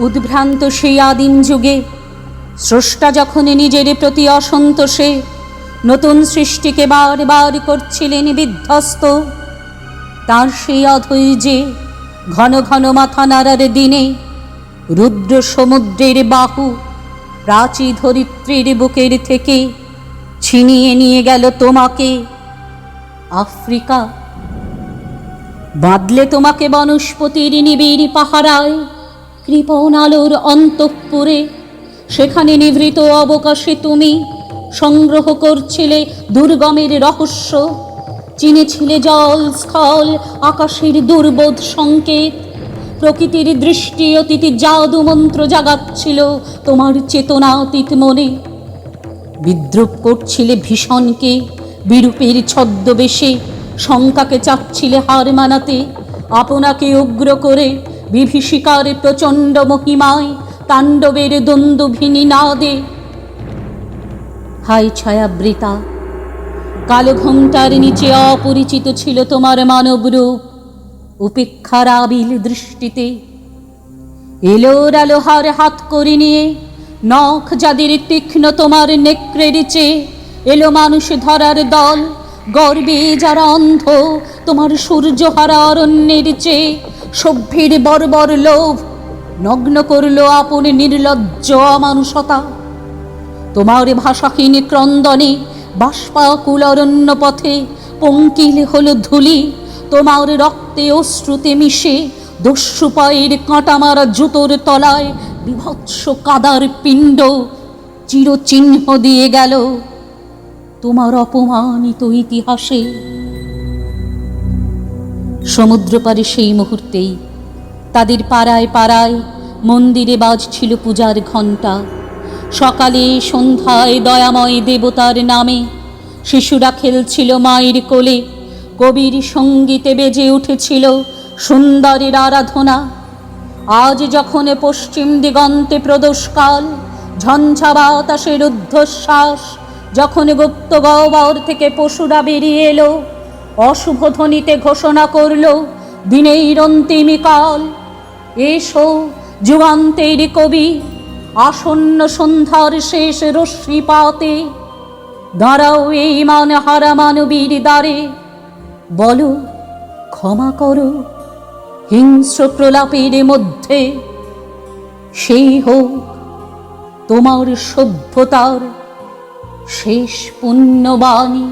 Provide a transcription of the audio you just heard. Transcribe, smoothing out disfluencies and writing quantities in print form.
উদ্ভ্রান্ত সেই আদিম যুগে স্রষ্টা যখন নিজের প্রতি অসন্তোষে নতুন সৃষ্টিকে বারবার করছিলেন বিধ্বস্ত, তার সেই অধৈর্যে ঘন ঘন মাথা নাড়ার দিনে রুদ্র সমুদ্রের বাহু প্রাচী ধরিত্রীর বুকের থেকে ছিনিয়ে নিয়ে গেল তোমাকে আফ্রিকা। বাঁধলে তোমাকে বনস্পতির নিবিড় পাহারায়, কৃপণ আলোর অন্তঃপুরে, সেখানে নিভৃত অবকাশে তুমি সংগ্রহ করছিলে দুর্গমের রহস্য, চিনেছিলে জল স্থল আকাশের দুর্বোধ সংকেত। প্রকৃতির দৃষ্টি অতীত জাদু মন্ত্র জাগাচ্ছিল তোমার চেতনাতীত মনে। বিদ্রুপ করছিলে ভীষণকে বিরূপের ছদ্মবেশে, শঙ্কাকে চাচ্ছিলে হার মানাতে, আপনাকে উগ্র করে বিভীষিকার প্রচণ্ড মহিমায় তাণ্ডবের দ্বন্দ্বভিনী নাদে। হায় ছায়াবৃতা, কালো ঘোমটার নিচে অপরিচিত ছিল তোমার মানব রূপ। উপেক্ষার আবিল দৃষ্টিতে এলোর আলোহার হাত করে নিয়ে নখ যাদের তীক্ষ্ণ তোমার নেক্রের চেয়ে এলো মানুষ ধরার দল। গর্বে যারা অন্ধ তোমার সূর্যহারা অরণ্যের চেয়ে সভ্যের বর্বর লোভ নগ্ন করলো আপন নির্লজ্জ অমানুষতা। তোমার ভাষাহীন ক্রন্দনে বাষ্পাকুল অরণ্য পথে পঙ্কিল হলো ধুলি, তোমার রক্তে অশ্রুতে মিশে দস্যু পায়ের কাঁটামারা জুতোর তলায় বিভৎস কাদার পিণ্ড চিরচিহ্ন দিয়ে গেল তোমার অপমানিত ইতিহাসে। সমুদ্র পারে সেই মুহূর্তেই তাদের পাড়ায় পাড়ায় মন্দিরে বাজছিল পূজার ঘণ্টা। সকালে সন্ধ্যায় দয়াময় দেবতার নামে শিশুরা খেলছিল মায়ের কোলে। কবির সঙ্গীতে বেজে উঠেছিল সুন্দরের আরাধনা। আজ যখন পশ্চিম দিগন্তে প্রদোষকাল, ঝঞ্ঝা বাতাসের ঊর্ধ্বশ্বাস, যখন গুপ্ত গহ্বর থেকে পশুরা বেরিয়ে এলো, অশুভ ধ্বনিতে ঘোষণা করল দিনের অন্তিমকাল। এসো যুগান্তের কবি, আসন্ন সন্ধ্যার শেষ রশ্মিপাতে দাঁড়াও এই মানহারা মানবীর দ্বারে। বলো ক্ষমা করো হিংস্র প্রলাপের মধ্যে, সেই হোক তোমার সভ্যতার শেষ পুণ্যবাণী।